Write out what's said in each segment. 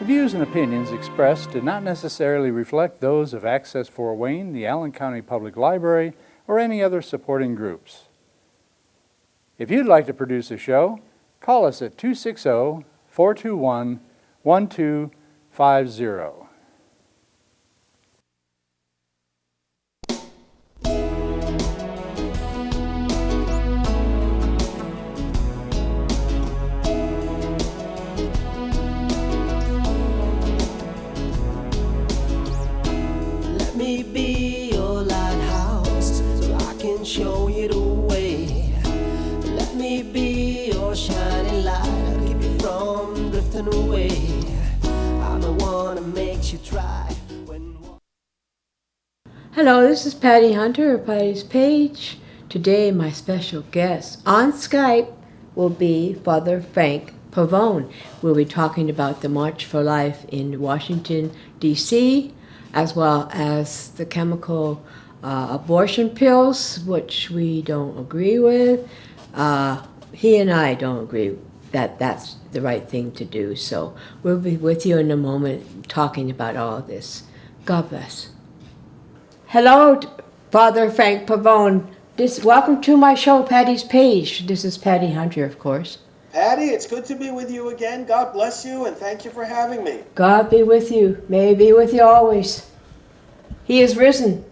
views and opinions expressed do not necessarily reflect those of Access Fort Wayne, the Allen County Public Library, or any other supporting groups. If you'd like to produce a show, call us at 260-421-1250. Let me be your lighthouse so I can show you the way. Let me be your shining light, I'll keep you from drifting away. I'm the one that makes you try when... Hello, this is Patty Hunter of Patty's Page. Today my special guest on Skype will be Father Frank Pavone. We'll be talking about the March for Life in Washington, D.C., as well as the chemical abortion pills, which we don't agree with. He and I don't agree that that's the right thing to do. So we'll be with you in a moment talking about all of this. God bless. Hello, Father Frank Pavone. Welcome to my show, Patty's Page. This is Patty Hunter, of course. Patty, it's good to be with you again. God bless you, and thank you for having me. God be with you. May he be with you always. He is risen.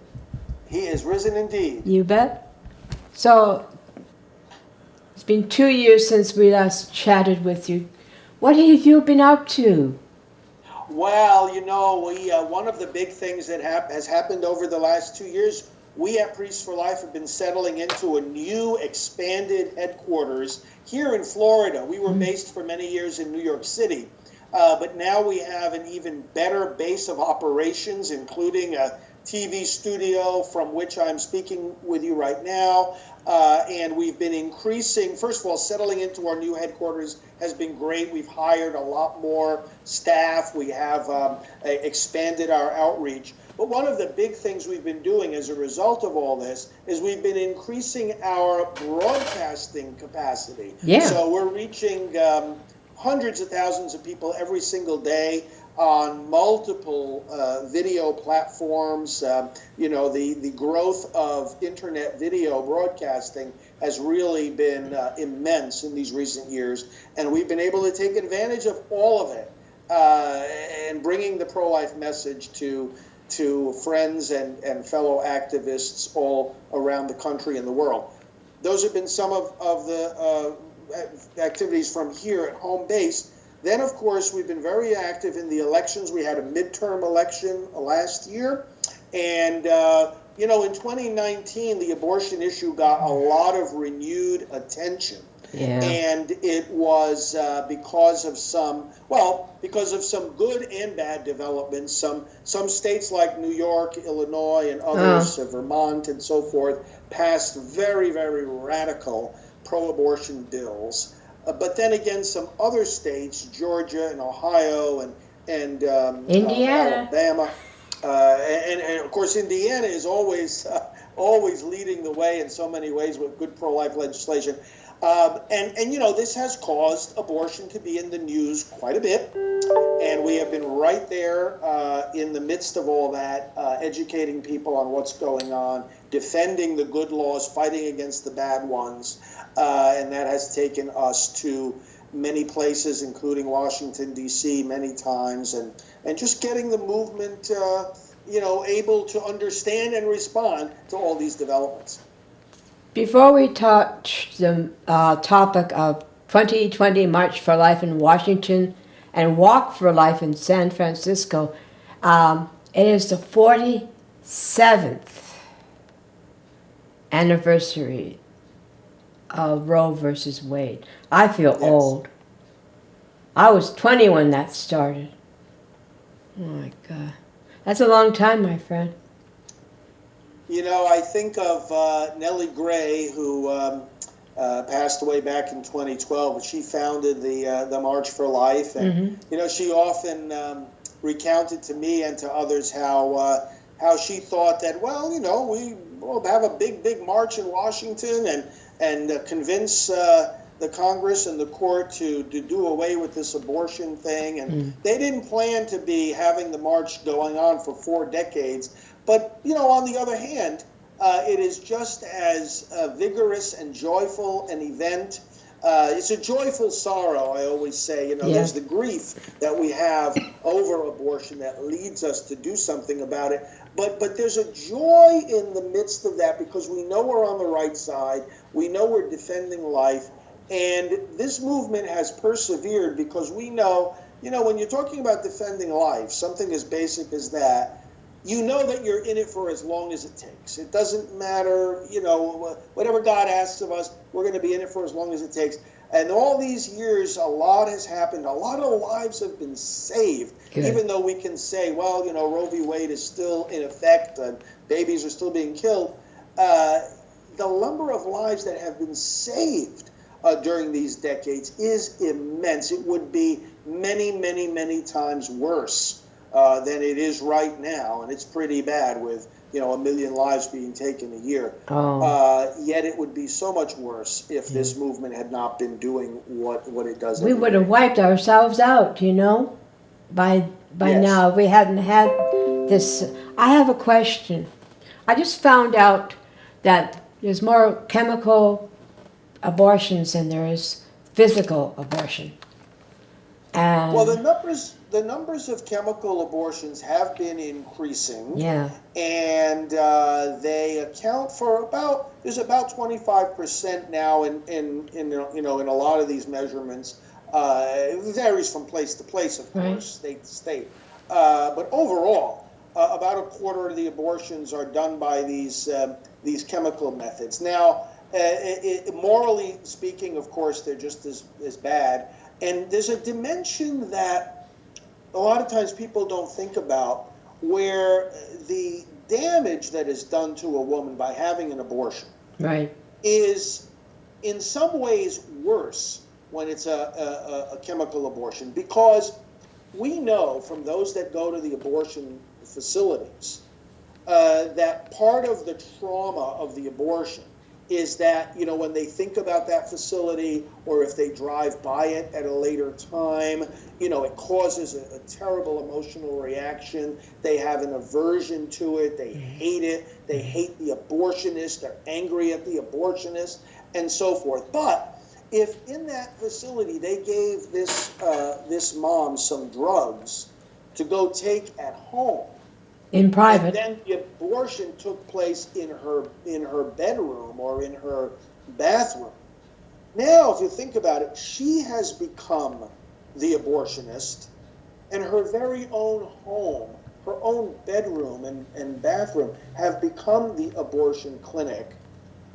He is risen indeed. You bet. So, it's been 2 years since we last chatted with you. What have you been up to? Well, you know, one of the big things that has happened over the last 2 years, we at Priests for Life have been settling into a new expanded headquarters here in Florida. We were based for many years in New York City, but now we have an even better base of operations, including a TV studio from which I'm speaking with you right now. And we've been increasing, first of all, settling into our new headquarters has been great. We've hired a lot more staff. We have expanded our outreach. But one of the big things we've been doing as a result of all this is we've been increasing our broadcasting capacity. Yeah. So we're reaching hundreds of thousands of people every single day on multiple video platforms. The growth of internet video broadcasting has really been immense in these recent years, and we've been able to take advantage of all of it and bringing the pro-life message to friends and fellow activists all around the country and the world. Those have been some of the activities from here at home base. Then, of course, we've been very active in the elections. We had a midterm election last year. And, in 2019, the abortion issue got a lot of renewed attention. Yeah. And it was because of some good and bad developments. Some states like New York, Illinois, and others, Vermont and so forth, passed very, very radical pro-abortion bills. But then again, some other states, Georgia and Ohio and Indiana, Alabama, and of course Indiana is always leading the way in so many ways with good pro-life legislation. This has caused abortion to be in the news quite a bit, and we have been right there in the midst of all that, educating people on what's going on, defending the good laws, fighting against the bad ones, and that has taken us to many places, including Washington, D.C. many times, and just getting the movement, able to understand and respond to all these developments. Before we touch the topic of 2020 March for Life in Washington and Walk for Life in San Francisco, it is the 47th anniversary of Roe versus Wade. I feel old. I was 20 when that started. Oh my God. That's a long time, my friend. I think of Nellie Gray, who passed away back in 2012. She founded the March for Life, and she often recounted to me and to others how she thought that we will have a big march in Washington and convince the Congress and the court to do away with this abortion thing, and they didn't plan to be having the march going on for 4 decades. But, on the other hand, it is just as vigorous and joyful an event. It's a joyful sorrow, I always say. There's the grief that we have over abortion that leads us to do something about it. But there's a joy in the midst of that because we know we're on the right side. We know we're defending life. And this movement has persevered because we know, when you're talking about defending life, something as basic as that, you know that you're in it for as long as it takes. It doesn't matter, whatever God asks of us, we're going to be in it for as long as it takes. And all these years, a lot has happened. A lot of lives have been saved, even though we can say, well, Roe v. Wade is still in effect and babies are still being killed. The number of lives that have been saved during these decades is immense. It would be many, many, many times worse than it is right now, and it's pretty bad with 1 million lives being taken a year. Yet it would be so much worse if this movement had not been doing what it does. We would have wiped ourselves out, by now. We hadn't had this. I have a question. I just found out that there's more chemical abortions than there is physical abortion. And well, the numbers of chemical abortions have been increasing. Yeah. And they account for there's about 25% now in a lot of these measurements. It varies from place to place, of course, state to state. But overall, about a quarter of the abortions are done by these chemical methods. Now, morally speaking, of course, they're just as bad. And there's a dimension that a lot of times people don't think about, where the damage that is done to a woman by having an abortion is in some ways worse when it's a chemical abortion, because we know from those that go to the abortion facilities that part of the trauma of the abortion is that, when they think about that facility, or if they drive by it at a later time, it causes a terrible emotional reaction. They have an aversion to it. They hate it. They hate the abortionist. They're angry at the abortionist, and so forth. But if in that facility they gave this mom some drugs to go take at home, in private, and then the abortion took place in her bedroom or in her bathroom. Now, if you think about it, she has become the abortionist, and her very own home, her own bedroom and bathroom have become the abortion clinic.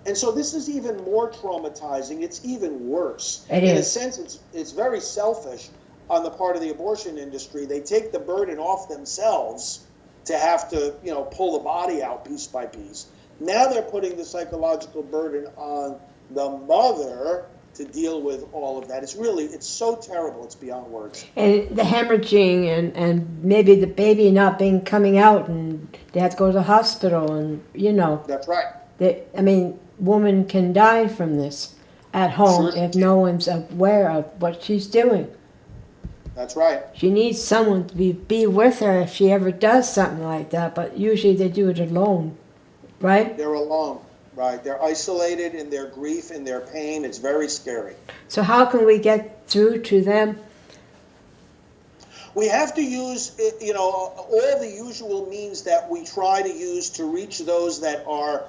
And so this is even more traumatizing. It's even worse. In a sense, it's very selfish on the part of the abortion industry. They take the burden off themselves to have to, pull the body out piece by piece. Now they're putting the psychological burden on the mother to deal with all of that. It's so terrible, it's beyond words. And the hemorrhaging and maybe the baby not coming out, and they have to go to the hospital, and That's right. Woman can die from this at home if no one's aware of what she's doing. That's right. She needs someone to be with her if she ever does something like that, but usually they do it alone, right? They're alone, right? They're isolated in their grief, in their pain. It's very scary. So how can we get through to them? We have to use, all the usual means that we try to use to reach those that are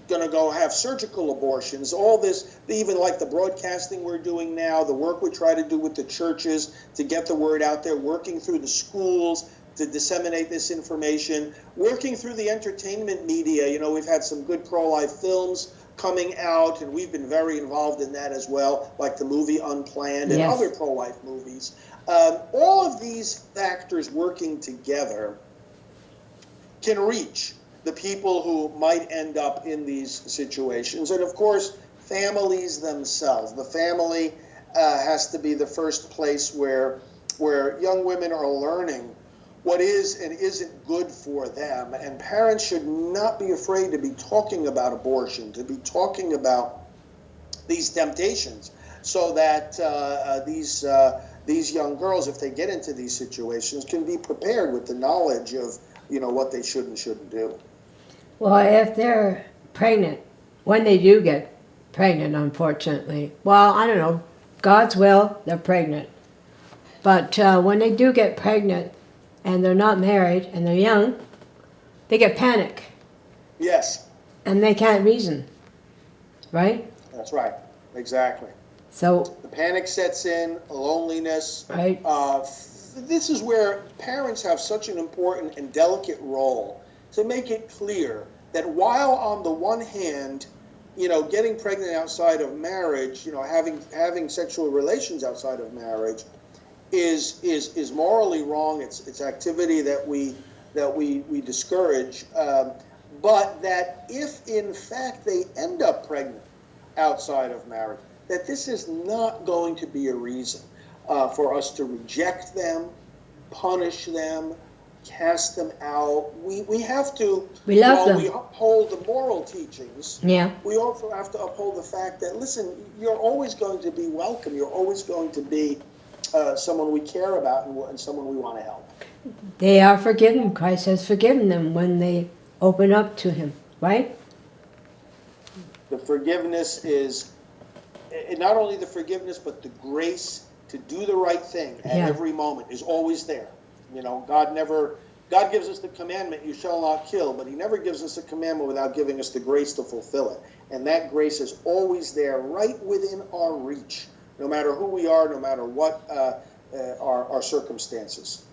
going to go have surgical abortions. All this, even like the broadcasting we're doing now, the work we try to do with the churches to get the word out there, working through the schools to disseminate this information, working through the entertainment media. We've had some good pro-life films coming out, and we've been very involved in that as well, like the movie Unplanned and other pro-life movies. All of these factors working together can reach the people who might end up in these situations. And of course, families themselves. The family has to be the first place where young women are learning what is and isn't good for them. And parents should not be afraid to be talking about abortion, to be talking about these temptations so that these young girls, if they get into these situations, can be prepared with the knowledge of what they should and shouldn't do. Well, if they're pregnant, when they do get pregnant, unfortunately, well, I don't know, God's will, they're pregnant. But when they do get pregnant and they're not married and they're young, they get panic Yes, and they can't reason, right? that's right. Exactly. So, The panic sets in, loneliness. right, This is where parents have such an important and delicate role to make it clear that while on the one hand, getting pregnant outside of marriage, having sexual relations outside of marriage is morally wrong. It's activity that we discourage. But that if in fact they end up pregnant outside of marriage, that this is not going to be a reason for us to reject them, punish them, cast them out. We have to, We love while them. we uphold the moral teachings, yeah. we also have to uphold the fact that, listen, you're always going to be welcome. You're always going to be someone we care about and someone we want to help. They are forgiven. Christ has forgiven them when they open up to Him, right? The forgiveness is not only the forgiveness, but the grace to do the right thing at Yeah. every moment is always there. God gives us the commandment, you shall not kill, but He never gives us a commandment without giving us the grace to fulfill it. And that grace is always there, right within our reach, no matter who we are, no matter what our circumstances.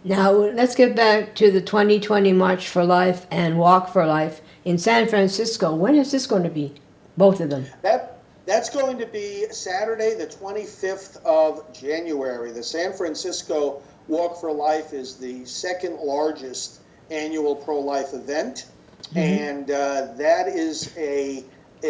Now, let's get back to the 2020 March for Life and Walk for Life in San Francisco. When is this going to be? Both of them. That's going to be Saturday, the 25th of January. The San Francisco Walk for Life is the second largest annual pro-life event, and that is an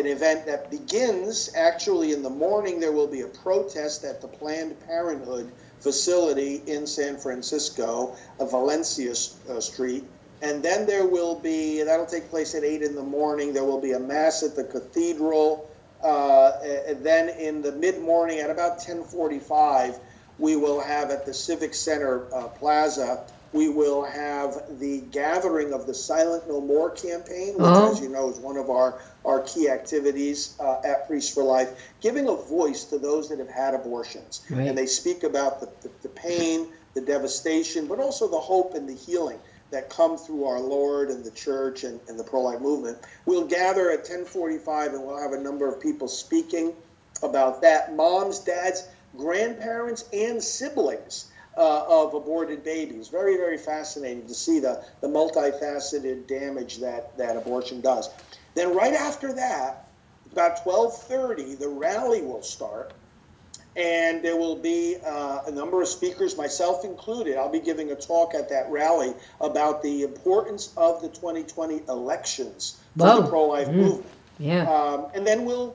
event that begins actually in the morning. There will be a protest at the Planned Parenthood facility in San Francisco, Valencia Street, and then that'll take place at 8 in the morning. There will be a mass at the cathedral. And then in the mid-morning at about 10:45, we will have at the Civic Center Plaza, we will have the gathering of the Silent No More campaign, which, as you know, is one of our key activities at Priests for Life, giving a voice to those that have had abortions. Right. And they speak about the pain, the devastation, but also the hope and the healing that come through our Lord and the church and the pro-life movement. We'll gather at 10:45 and we'll have a number of people speaking about that. Moms, dads, grandparents, and siblings of aborted babies. Very, very fascinating to see the multifaceted damage that abortion does. Then right after that, about 12:30, the rally will start. And there will be a number of speakers, myself included. I'll be giving a talk at that rally about the importance of the 2020 elections for the pro-life movement. Yeah. And then we'll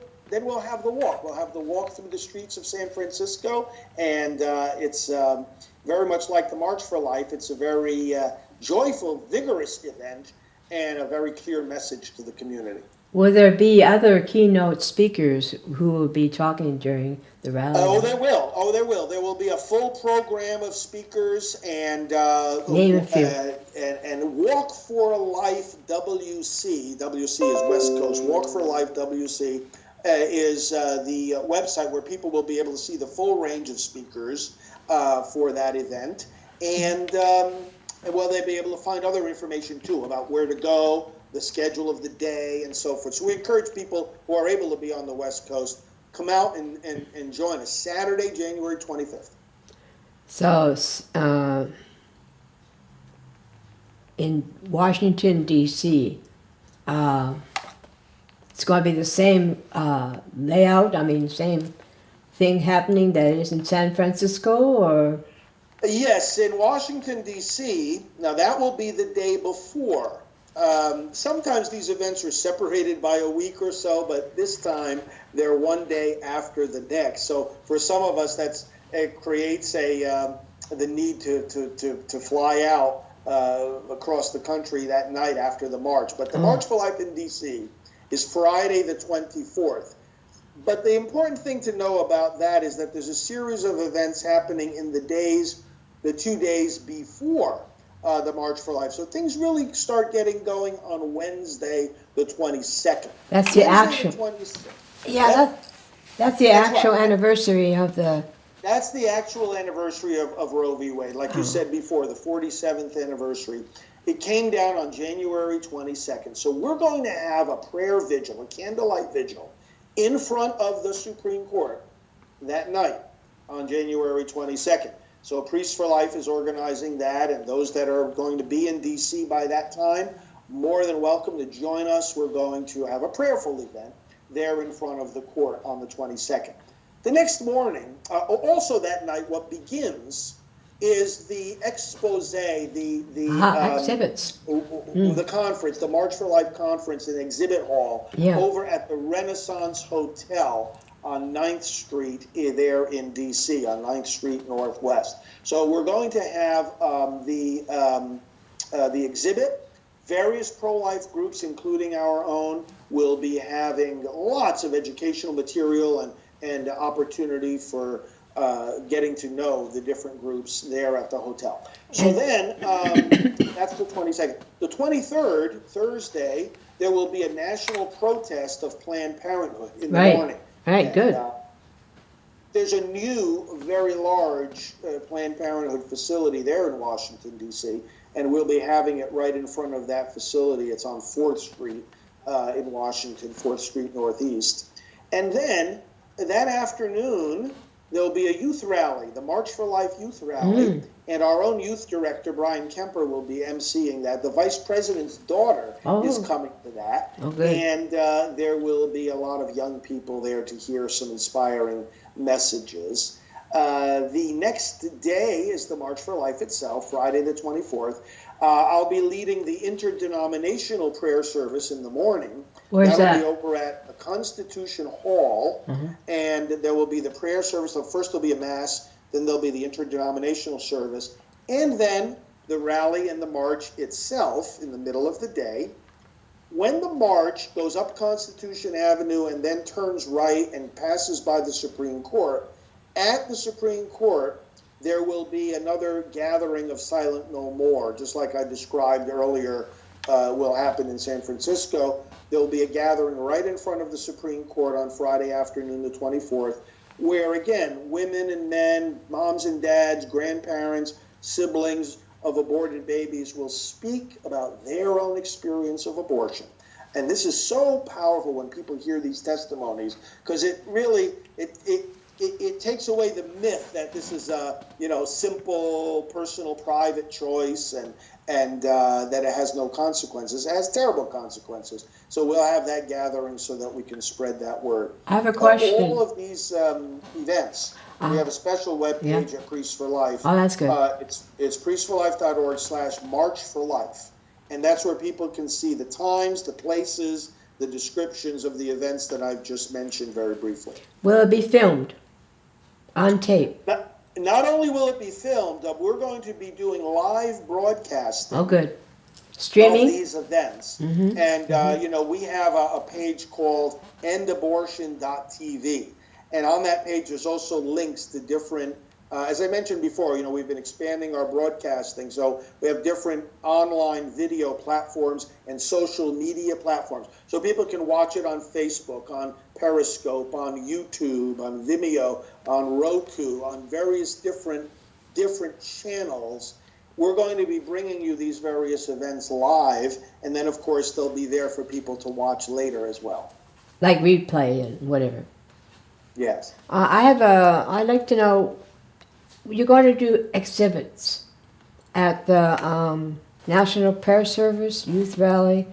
have the walk. We'll have the walk through the streets of San Francisco, and it's very much like the March for Life. It's a very joyful, vigorous event, and a very clear message to the community. Will there be other keynote speakers who will be talking during the rally? Oh, there will. Oh, there will. There will be a full program of speakers and Name a few. And Walk for Life WC. WC is West Coast. Walk for Life WC is the website where people will be able to see the full range of speakers for that event, and well, they'll be able to find other information too about where to go, the schedule of the day, and so forth. So we encourage people who are able to be on the West Coast, come out and join us Saturday, January 25th. So, in Washington, D.C., it's going to be the same layout, same thing happening that is in San Francisco, or? Yes, in Washington, D.C., now that will be the day before. Sometimes these events are separated by a week or so, but this time they're one day after the next. So for some of us, it creates the need to fly out across the country that night after the march. But the March for Life in D.C. is Friday the 24th. But the important thing to know about that is that there's a series of events happening in the 2 days before the March for Life. So things really start getting going on Wednesday, the 22nd. That's the actual. 22nd. Yeah, that's the That's actual right. anniversary of the. That's the actual anniversary of Roe v. Wade. Like you said before, the 47th anniversary. It came down on January 22nd. So we're going to have a prayer vigil, a candlelight vigil, in front of the Supreme Court that night on January 22nd. So Priests for Life is organizing that, and those that are going to be in D.C. by that time, more than welcome to join us. We're going to have a prayerful event there in front of the court on the 22nd. The next morning, also that night, what begins is the expose, the exhibits. The conference, the March for Life conference in Exhibit Hall over at the Renaissance Hotel on 9th Street there in D.C., on 9th Street Northwest. So we're going to have the exhibit. Various pro-life groups, including our own, will be having lots of educational material and opportunity for getting to know the different groups there at the hotel. So then, that's the 22nd. The 23rd, Thursday, there will be a national protest of Planned Parenthood in the morning. Right, good. There's a new, very large Planned Parenthood facility there in Washington, D.C., and we'll be having it right in front of that facility. It's on 4th Street in Washington, 4th Street Northeast. And then, that afternoon, there'll be a youth rally, the March for Life youth rally, and our own youth director, Brian Kemper, will be emceeing that. The vice president's daughter is coming to that, and there will be a lot of young people there to hear some inspiring messages. The next day is the March for Life itself, Friday the 24th. I'll be leading the interdenominational prayer service in the morning. Where's that? That'll be over at the Constitution Hall, and there will be the prayer service. So first there'll be a mass, then there'll be the interdenominational service, and then the rally and the march itself in the middle of the day. When the march goes up Constitution Avenue and then turns right and passes by the Supreme Court, at the Supreme Court, there will be another gathering of Silent No More, just like I described earlier will happen in San Francisco. There will be a gathering right in front of the Supreme Court on Friday afternoon, the 24th, where, again, women and men, moms and dads, grandparents, siblings of aborted babies will speak about their own experience of abortion. And this is so powerful when people hear these testimonies, because it really, it takes away the myth that this is a simple, personal, private choice and that it has no consequences. It has terrible consequences. So we'll have that gathering so that we can spread that word. I have a question. All of these events, we have a special webpage at Priests for Life. Oh, that's good. It's priestsforlife.org/March for Life. And that's where people can see the times, the places, the descriptions of the events that I've just mentioned very briefly. Will it be filmed on tape? Not only will it be filmed, we're going to be doing live broadcasting. Oh, good. Streaming? Of these events. And, we have a page called endabortion.tv. And on that page, there's also links to different, as I mentioned before, we've been expanding our broadcasting. So we have different online video platforms and social media platforms. So people can watch it on Facebook, on Periscope, on YouTube, on Vimeo, on Roku, on various different channels. We're going to be bringing you these various events live, and then, of course, they'll be there for people to watch later as well. Like replay and whatever. Yes. I'd like to know, you're going to do exhibits at the National Prayer Service, Youth Rally.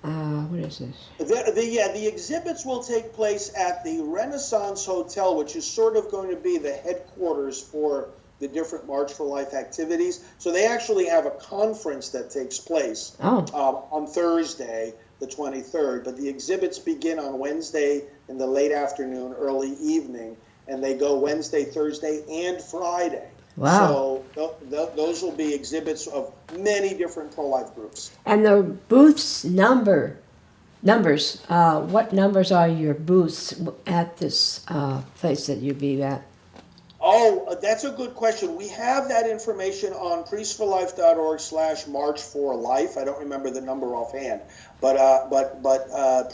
What is this? The exhibits will take place at the Renaissance Hotel, which is sort of going to be the headquarters for the different March for Life activities. So they actually have a conference that takes place on Thursday, the 23rd. But the exhibits begin on Wednesday in the late afternoon, early evening, and they go Wednesday, Thursday, and Friday. Wow. So those will be exhibits of many different pro-life groups. And the booth's number numbers. What numbers are your booths at this place that you be at? Oh, that's a good question. We have that information on priestforlife.org/March4Life. I don't remember the number offhand, but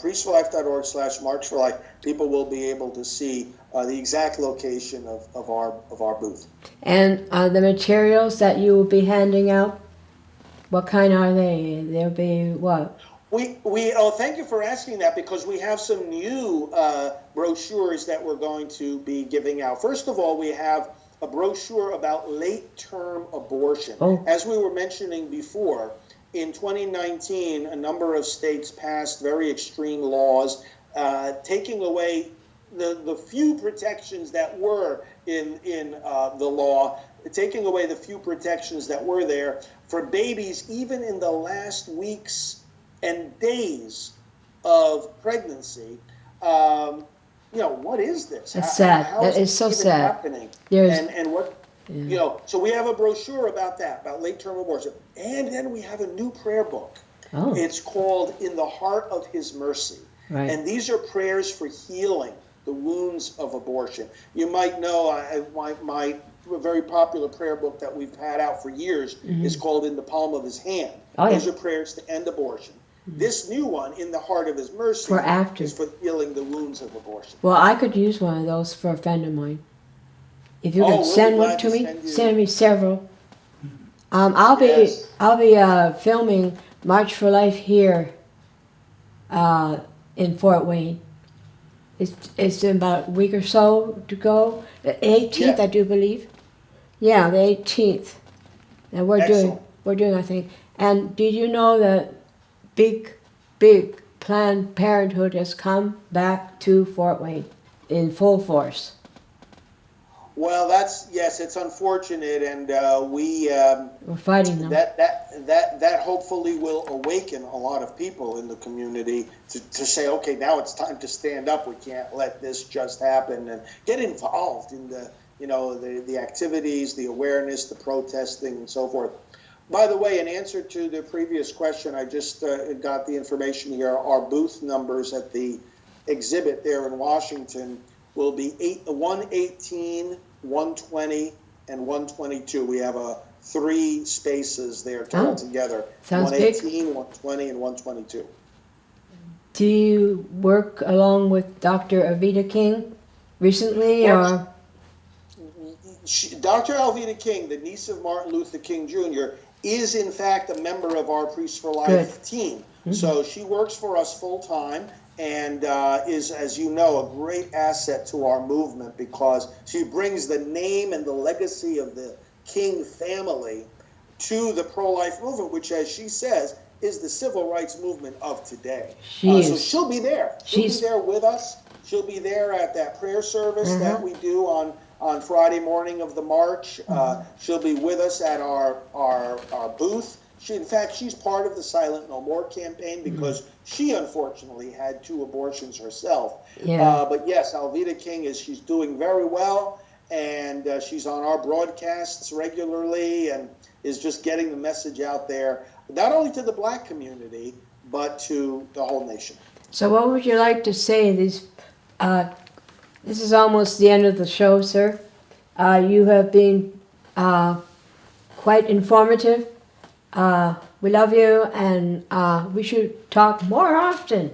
priestforlife.org/March4Life, people will be able to see the exact location of our booth. And the materials that you will be handing out, what kind are they? They'll be what? Thank you for asking that, because we have some new brochures that we're going to be giving out. First of all, we have a brochure about late-term abortion. Oh. As we were mentioning before, in 2019, a number of states passed very extreme laws taking away the few protections that were in the law, taking away the few protections that were there for babies, even in the last weeks and days of pregnancy. What is this? It's sad. How That is is so even sad. happening? And what, so we have a brochure about that, about late-term abortion. And then we have a new prayer book. Oh. It's called In the Heart of His Mercy. Right. And these are prayers for healing the wounds of abortion. You might know my very popular prayer book that we've had out for years is called In the Palm of His Hand. Oh, Those yeah. are prayers to end abortion. This new one, In the Heart of His Mercy, For after. is for healing the wounds of abortion. Well, I could use one of those for a friend of mine. If you Oh, could we'll send be one glad to to me, send you- send me several. I'll Yes. be filming March for Life here in Fort Wayne. It's in about a week or so to go. The 18th, Yeah. I do believe. Yeah, the 18th. And we're Excellent. doing, I think. And did you know that big Planned Parenthood has come back to Fort Wayne in full force? Well, yes, it's unfortunate, and We're fighting them. that hopefully will awaken a lot of people in the community to say, okay, now it's time to stand up. We can't let this just happen, and get involved in the activities, the awareness, the protesting, and so forth. By the way, in answer to the previous question, I just got the information here. Our booth numbers at the exhibit there in Washington will be 118, 120, and 122. We have 3 spaces there altogether. Sounds big. 118, 120, and 122. Do you work along with Dr. Avita King recently, or? Dr. Alveda King, the niece of Martin Luther King Jr., is in fact a member of our Priests for Life team. So she works for us full time and is, as you know, a great asset to our movement, because she brings the name and the legacy of the King family to the pro-life movement, which, as she says, is the civil rights movement of today. So she'll be there. She'll be there with us. She'll be there at that prayer service that we do on Friday morning of the march. She'll be with us at our booth. In fact, she's part of the Silent No More campaign, because she unfortunately had 2 abortions herself. Yeah. But yes, Alveda King she's doing very well, and she's on our broadcasts regularly and is just getting the message out there, not only to the Black community, but to the whole nation. So what would you like to say? This is almost the end of the show, sir. You have been quite informative. We love you, and we should talk more often.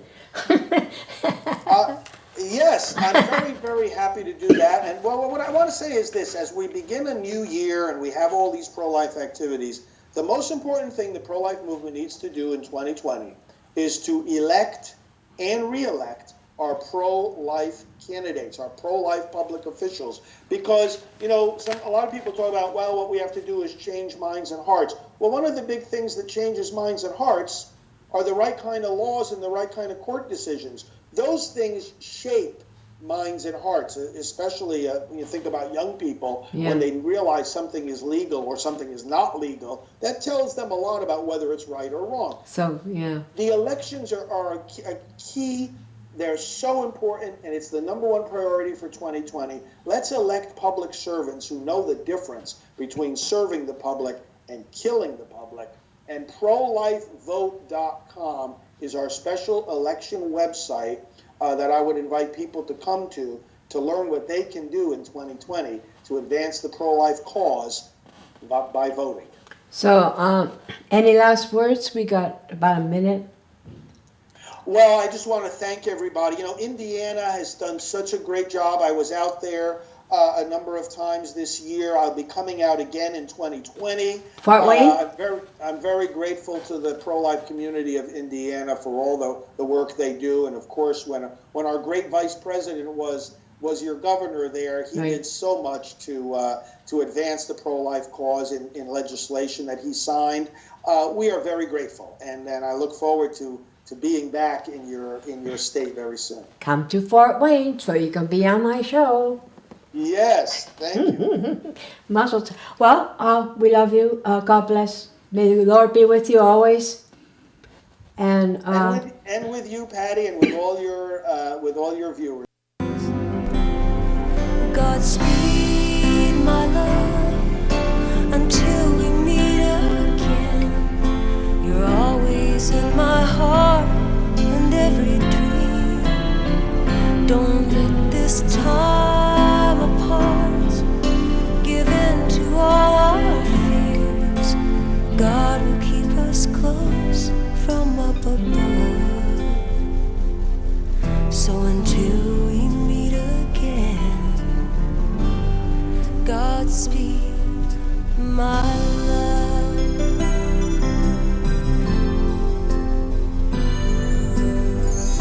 Yes, I'm very, very happy to do that. And well, what I want to say is this: as we begin a new year and we have all these pro-life activities, the most important thing the pro-life movement needs to do in 2020 is to elect and re-elect our pro-life candidates, our pro-life public officials. Because, a lot of people talk about, well, what we have to do is change minds and hearts. Well, one of the big things that changes minds and hearts are the right kind of laws and the right kind of court decisions. Those things shape minds and hearts, especially when you think about young people, when they realize something is legal or something is not legal. That tells them a lot about whether it's right or wrong. So, yeah. The elections are a key. They're so important, and it's the #1 priority for 2020. Let's elect public servants who know the difference between serving the public and killing the public. And prolifevote.com is our special election website that I would invite people to come to learn what they can do in 2020 to advance the pro-life cause by voting. So, any last words? We got about a minute. Well, I just want to thank everybody. You know, Indiana has done such a great job. I was out there a number of times this year. I'll be coming out again in 2020. Fort Wayne? I'm very grateful to the pro-life community of Indiana for all the work they do. And of course, when our great vice president was your governor there, he Right. did so much to advance the pro-life cause in legislation that he signed. We are very grateful, and I look forward to being back in your state very soon. Come to Fort Wayne so you can be on my show. Yes, thank you. Muscles. Well, we love you. God bless. May the Lord be with you always. And And with you, Patty, and with all your viewers. Godspeed, my love, until we meet again. You're always in my heart and every dream. Don't let this time apart give in to all our fears. God will keep us close from up above. So until we meet again, Godspeed, my love.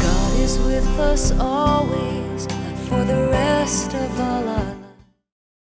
God is with us always, and for the rest of our lives.